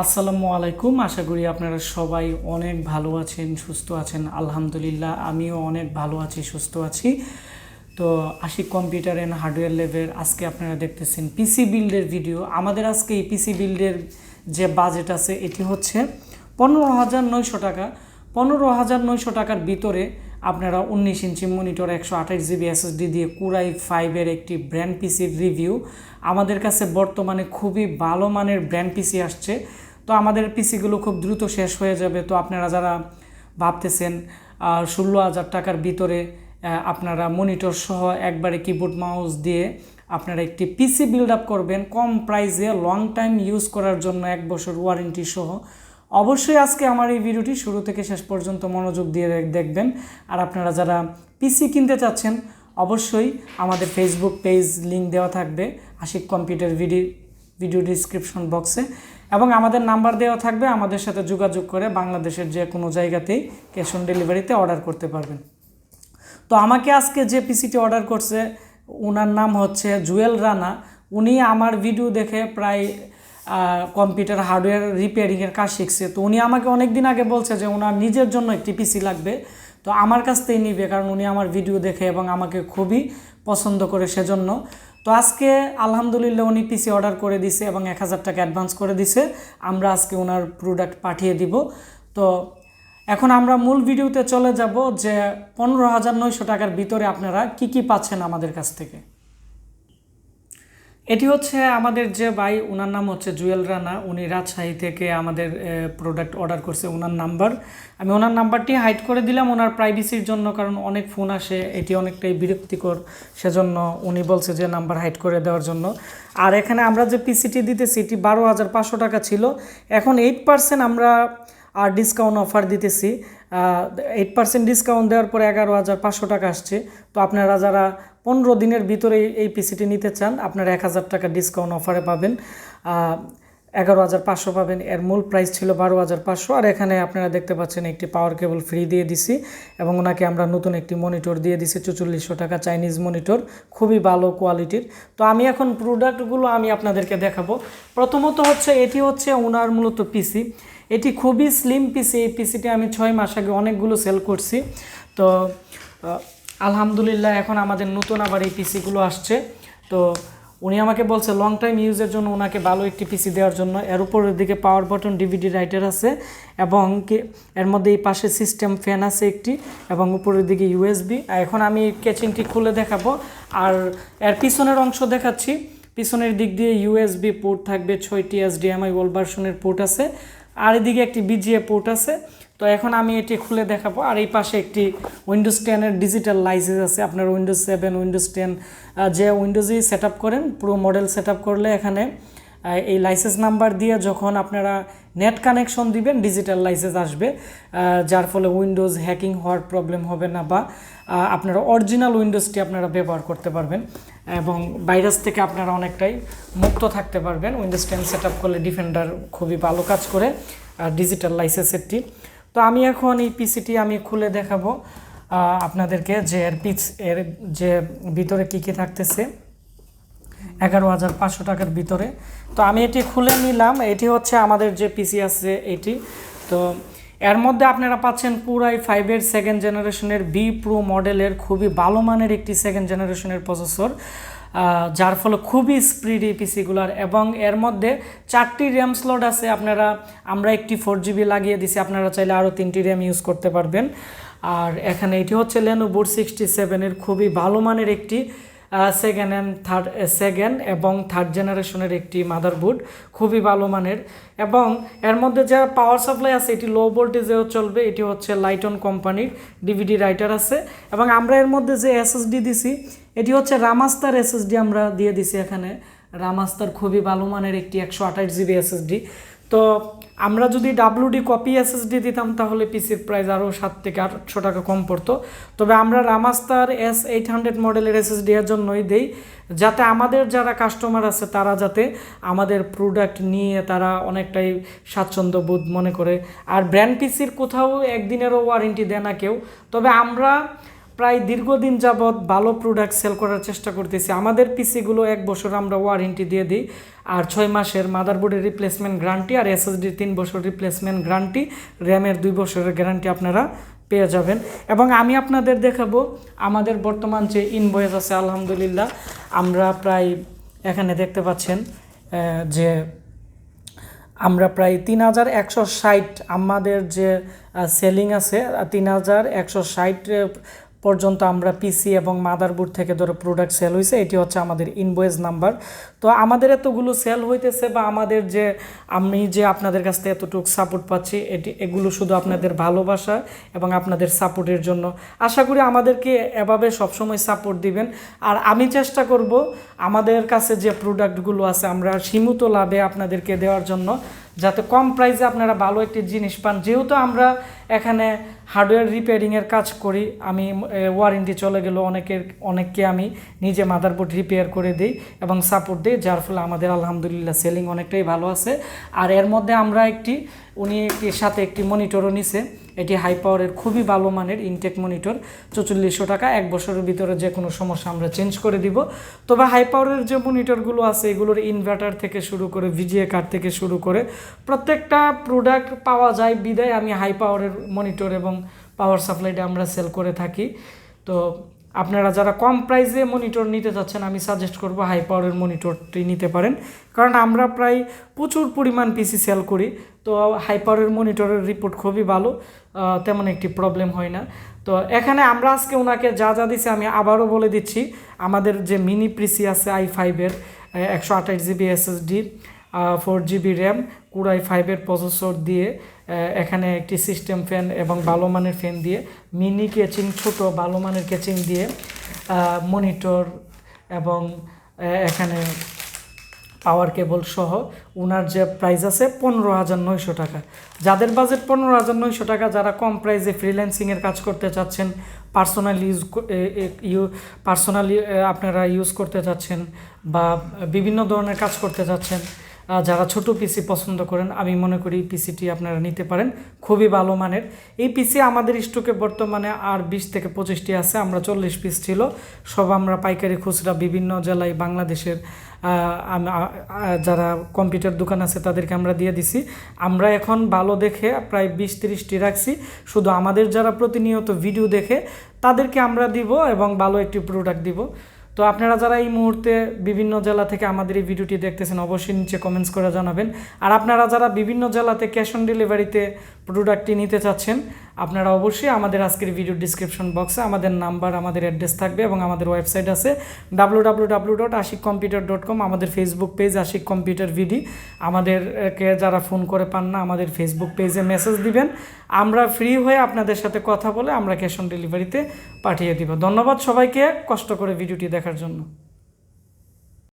আসসালামু আলাইকুম। আশা করি আপনারা সবাই অনেক ভালো আছেন, সুস্থ আছেন। আলহামদুলিল্লাহ আমিও অনেক ভালো আছি, সুস্থ আছি। তো আশিক কম্পিউটার অ্যান্ড হার্ডওয়্যার ল্যাবের আজকে আপনারা দেখতেছেন পিসি বিল্ডের ভিডিও। আমাদের আজকে এই পিসি বিল্ডের যে বাজেট আছে এটি হচ্ছে 15,900 টাকা। 15,900 টাকার ভিতরে আপনারা 19 ইঞ্চি মনিটর 128 জিবি এসএসডি দিয়ে কুরাই 5-এর একটি ব্র্যান্ড পিসির রিভিউ। আমাদের কাছে বর্তমানে খুবই ভালো মানের ব্র্যান্ড পিসি আসছে। তো আমাদের পিসিগুলো খুব দ্রুত শেষ হয়ে যাবে। তো আপনারা যারা ভাবতেছেন 16,000 টাকার ভিতরে আপনারা মনিটর সহ একবারে কিবোর্ড মাউস দিয়ে আপনারা একটি পিসি বিল্ড আপ করবেন কম প্রাইসে লং টাইম ইউজ করার জন্য 1 বছর ওয়ারেন্টি সহ, অবশ্যই আজকে আমার এই ভিডিওটি শুরু থেকে শেষ পর্যন্ত মনোযোগ দিয়ে দেখবেন। আর আপনারা যারা পিসি কিনতে চাচ্ছেন অবশ্যই আমাদের ফেসবুক পেজ লিংক দেওয়া থাকবে আশিক কম্পিউটার ভিডিও ডিসক্রিপশন বক্সে, এবং আমাদের নাম্বার দেওয়া থাকবে। আমাদের সাথে যোগাযোগ করে বাংলাদেশের যে কোনো জায়গাতেই ক্যাশ অন ডেলিভারিতে অর্ডার করতে পারবেন। তো আমাকে আজকে যে পিসিটি অর্ডার করছে ওনার নাম হচ্ছে জুয়েল রানা। উনি আমার ভিডিও দেখে প্রায় কম্পিউটার হার্ডওয়্যার রিপেয়ারিংয়ের কাজ শিখছে। তো উনি আমাকে অনেক দিন আগে বলছে যে ওনার নিজের জন্য একটি পিসি লাগবে, তো আমার কাছ থেকেই নিবে, কারণ উনি আমার ভিডিও দেখে এবং আমাকে খুবই পছন্দ করে সেজন্য। তো আজকে আলহামদুলিল্লাহ উনি পিসি অর্ডার করে দিছে এবং 1,000 টাকা অ্যাডভান্স করে দিছে। আমরা আজকে ওনার প্রোডাক্ট পাঠিয়ে দিব। তো এখন আমরা মূল ভিডিওতে চলে যাব যে 15,900 টাকার ভিতরে আপনারা কি পাচ্ছেন আমাদের কাছ থেকে। এটি হচ্ছে আমাদের যে ভাই, ওনার নাম হচ্ছে জুয়েল রানা। উনি রাজশাহী থেকে আমাদের প্রোডাক্ট অর্ডার করছে। ওনার নাম্বার আমি ওনার নাম্বারটি হাইড করে দিলাম ওনার প্রাইভেসির জন্য, কারণ অনেক ফোন আসে, এটি অনেকটাই বিরক্তিকর, সেজন্য উনি বলছে যে নাম্বার হাইড করে দেওয়ার জন্য। আর এখানে আমরা যে পিসিটি দিতেছি এটি 12,500 টাকা ছিল, এখন 8% আমরা আর ডিসকাউন্ট অফার দিতেছি। 8% ডিসকাউন্ট দেওয়ার পরে 11,500 টাকা আসছে। তো আপনারা যারা 15 দিনের ভিতরে এই পিসিটি নিতে চান আপনারা 1,000 টাকা ডিসকাউন্ট অফারে পাবেন, 11,500 পাবেন। এর মূল প্রাইস ছিল 12,500। আর এখানে আপনারা দেখতে পাচ্ছেন একটি পাওয়ার কেবল ফ্রি দিয়ে দিছি, এবং ওনাকে আমরা নতুন একটি মনিটর দিয়ে দিছি 4400 টাকা চাইনিজ মনিটর, খুবই ভালো কোয়ালিটির। তো আমি এখন প্রোডাক্টগুলো আমি আপনাদেরকে দেখাবো। প্রথমত হচ্ছে এটি হচ্ছে ওনার মূলত পিসি। এটি খুবই স্লিম পিসি। এই পিসিটি আমি 6 মাস আগে অনেকগুলো সেল করছি। তো আলহামদুলিল্লাহ এখন আমাদের নতুন আবার এই পিসিগুলো আসছে। তো উনি আমাকে বলছে লং টাইম ইউজের জন্য ওনাকে ভালো একটি পিসি দেওয়ার জন্য। এর উপরের দিকে পাওয়ার বাটন, ডিভিডি রাইটার আছে, এবং এর মধ্যে এই পাশে সিস্টেম ফ্যান আছে একটি, এবং উপরের দিকে ইউএসবি। এখন আমি কেচিংটি খুলে দেখাবো আর এর পিছনের অংশ দেখাচ্ছি। পিছনের দিক দিয়ে ইউএসবি পোর্ট থাকবে, 6টি HDMI ওল্ড ভার্সনের পোর্ট আছে, আর এদিকে একটি বিজিএ পোর্ট আছে। তো এখন আমি এটি খুলে দেখাবো। আর এই পাশে একটি উইন্ডোজ 10-এর ডিজিটাল লাইসেন্স আছে। আপনার উইন্ডোজ 7, উইন্ডোজ 10 যে উইন্ডোজেই সেট আপ করেন, পুরো মডেল সেট আপ করলে এখানে এই লাইসেন্স নাম্বার দিয়ে যখন আপনারা নেট কানেকশন দিবেন ডিজিটাল লাইসেন্স আসবে, যার ফলে উইন্ডোজ হ্যাকিং হওয়ার প্রবলেম হবে না, বা আপনারা অরিজিনাল উইন্ডোজটি আপনারা ব্যবহার করতে পারবেন, এবং ভাইরাস থেকে আপনারা অনেকটাই মুক্ত থাকতে পারবেন। উইন্ডোজ 10 সেট আপ করলে ডিফেন্ডার খুবই ভালো কাজ করে ডিজিটাল লাইসেন্সেরটি। তো আমি এখন এই পিসিটি আমি খুলে দেখাবো আপনাদেরকে যে এর যে ভিতরে কী থাকতেছে 11,500 টাকার ভিতরে। তো আমি এটি খুলে নিলাম। এটি হচ্ছে আমাদের যে পিসি আছে এটি। তো এর মধ্যে আপনারা পাচ্ছেন পুরাই 5-এর 2nd জেনারেশনের বি প্রো মডেলের খুবই ভালো মানের একটি 2nd জেনারেশনের প্রসেসর, যার ফলে খুবই স্পিড এই পিসিগুলার, এবং এর মধ্যে 4টি র্যাম স্লট আছে। আমরা একটি 4GB লাগিয়ে দিছি, আপনারা চাইলে আরও 3টি র্যাম ইউজ করতে পারবেন। আর এখানে এটি হচ্ছে Lenovo 67-এর খুবই ভালো মানের একটি সেকেন্ড এবং থার্ড জেনারেশনের একটি মাদারবোর্ড, খুবই ভালো মানের। এবং এর মধ্যে যে পাওয়ার সাপ্লাই আছে এটি লো ভোল্টেজেও চলবে। এটি হচ্ছে লাইটন কোম্পানির ডিভিডি রাইটার আছে, এবং আমরা এর মধ্যে যে এসএসডি দিছি এটি হচ্ছে রামাস্টার এসএসডি আমরা দিয়ে দিছি। এখানে রামাস্টার খুবই ভালো মানের একটি 128GB এসএসডি। তো আমরা যদি WD কপি এসএসডি দিতাম তাহলে পিসির প্রাইস আরও 700 থেকে 800 টাকা কম পড়তো। তবে আমরা রামাস্টার S800 মডেলের এসএসডি এর জন্যই দেই, যাতে আমাদের যারা কাস্টমার আছে তারা যাতে আমাদের প্রোডাক্ট নিয়ে তারা অনেকটাই স্বাচ্ছন্দ্য বোধ মনে করে। আর ব্র্যান্ড পিসির কোথাও একদিনেরও ওয়ারেন্টি দেয় না কেউ, তবে আমরা প্রায় দীর্ঘদিন যাবৎ ভালো প্রোডাক্ট সেল করার চেষ্টা করতেছি। আমাদের পিসিগুলো 1 বছর আমরা ওয়ারেন্টি দিয়ে দিই, আর 6 মাসের মাদারবোর্ডের রিপ্লেসমেন্ট গ্যারান্টি, আর এসএসডি 3 বছর রিপ্লেসমেন্ট গ্যারান্টি, র্যামের 2 বছরের গ্যারান্টি আপনারা পেয়ে যাবেন। এবং আমি আপনাদের দেখাবো আমাদের বর্তমান যে ইনভয়েস আছে, আলহামদুলিল্লাহ আমরা প্রায় এখানে দেখতে পাচ্ছেন যে আমরা প্রায় 3160 আমাদের যে সেলিং আছে 3160 পর্যন্ত আমরা পিসি এবং মাদারবোর্ড থেকে ধরো প্রোডাক্ট সেল হয়েছে। এটি হচ্ছে আমাদের ইনভয়েস নাম্বার। তো আমাদের এতগুলো সেল হইতেছে বা আমাদের যে আমি যে আপনাদের কাছ থেকে এতটুকু সাপোর্ট পাচ্ছি, এগুলো শুধু আপনাদের ভালোবাসা এবং আপনাদের সাপোর্টের জন্য। আশা করি আমাদেরকে এভাবে সবসময় সাপোর্ট দিবেন। আর আমি চেষ্টা করব আমাদের কাছে যে প্রোডাক্টগুলো আছে আমরা সীমিত লাভে আপনাদেরকে দেওয়ার জন্য, যাতে কম প্রাইসে আপনারা ভালো একটি জিনিস পান। যেহেতু আমরা এখানে হার্ডওয়্যার রিপেয়ারিংয়ের কাজ করি, আমি ওয়ারেন্টি চলে গেল অনেককে আমি নিজে মাদারবোর্ড রিপেয়ার করে দিই এবং সাপোর্ট দিই, যার ফলে আমাদের আলহামদুলিল্লাহ সেলিং অনেকটাই ভালো আছে। আর এর মধ্যে আমরা উনি সাথে একটি মনিটরও নিছে। এটি হাই পাওয়ারের খুবই ভালো মানের ইনটেক মনিটর, 4400 টাকা। 1 বছরের ভিতরে যে কোনো সমস্যা আমরা চেঞ্জ করে দিব। তবে হাই পাওয়ারের যে মনিটরগুলো আছে এগুলোর ইনভার্টার থেকে শুরু করে ভিজিএ কার্ড থেকে শুরু করে প্রত্যেকটা প্রোডাক্ট পাওয়া যায়, বিদায় আমি হাই পাওয়ারের মনিটর এবং পাওয়ার সাপ্লাইটা আমরা সেল করে থাকি। তো আপনারা যারা কম প্রাইসে মনিটর নিতে চাচ্ছেন, আমি সাজেস্ট করব হাই পাওয়ারের মনিটরটি নিতে পারেন, কারণ আমরা প্রায় প্রচুর পরিমাণ পিসি সেল করি। তো হাই পাওয়ারের মনিটরের রিপোর্ট খুবই ভালো, তেমন একটি প্রবলেম হয় না। তো এখানে আমরা আজকে ওনাকে যা যা দিচ্ছি আমি আবারও বলে দিচ্ছি। আমাদের যে মিনি পিসি আছে i5-এর 128 GB SSD, 4 GB RAM, Core i5-এর প্রসেসর দিয়ে, এখানে একটি সিস্টেম ফ্যান এবং ভালো মানের ফ্যান দিয়ে, মিনি কেচিং ছোট ভালো মানের কেচিং দিয়ে, মনিটর এবং এখানে পাওয়ার কেবল সহ ওনার যে প্রাইস আছে 15,900 টাকা। যাদের বাজেট 15,900 টাকা, যারা কম প্রাইসে ফ্রিল্যান্সিংয়ের কাজ করতে চাচ্ছেন, পার্সোনালি আপনারা ইউজ করতে চাচ্ছেন বা বিভিন্ন ধরনের কাজ করতে চাচ্ছেন, যারা ছোট পিসি পছন্দ করেন, আমি মনে করি এই পিসিটি আপনারা নিতে পারেন, খুবই ভালো মানের। এই পিসি আমাদের স্টকে বর্তমানে আর 20 থেকে 25টি আছে। আমরা 40 পিস ছিল, সব আমরা পাইকারি খুচরা বিভিন্ন জেলায় বাংলাদেশের যারা কম্পিউটার দোকান আছে তাদেরকে আমরা দিয়ে দিছি। আমরা এখন ভালো দেখে প্রায় 20-30টি রাখছি, শুধু আমাদের যারা প্রতিনিয়ত ভিডিও দেখে তাদেরকে আমরা দিব এবং ভালো একটি প্রোডাক্ট দিব। তো আপনারা যারা এই মুহূর্তে বিভিন্ন জেলা থেকে আমাদের এই ভিডিওটি দেখতেছেন, অবশ্যই নিচে কমেন্টস করে জানাবেন। আর আপনারা যারা বিভিন্ন জেলাতে ক্যাশ অন ডেলিভারিতে প্রোডাক্টটি নিতে চাচ্ছেন, আপনারা অবশ্যই আমাদের আজকের ভিডিও ডিসক্রিপশন বক্সে আমাদের নাম্বার, আমাদের অ্যাড্রেস থাকবে এবং আমাদের ওয়েবসাইট আছে www.ashikcomputer.com, আমাদের ফেসবুক পেজ আশিক কম্পিউটার ভিডি। আমাদেরকে যারা ফোন করে পান না, আমাদের ফেসবুক পেজে মেসেজ দিবেন, আমরা ফ্রি হয়ে আপনাদের সাথে কথা বলে আমরা ক্যাশ অন ডেলিভারিতে পাঠিয়ে দিব। ধন্যবাদ সবাইকে কষ্ট করে ভিডিওটি দেখার জন্য।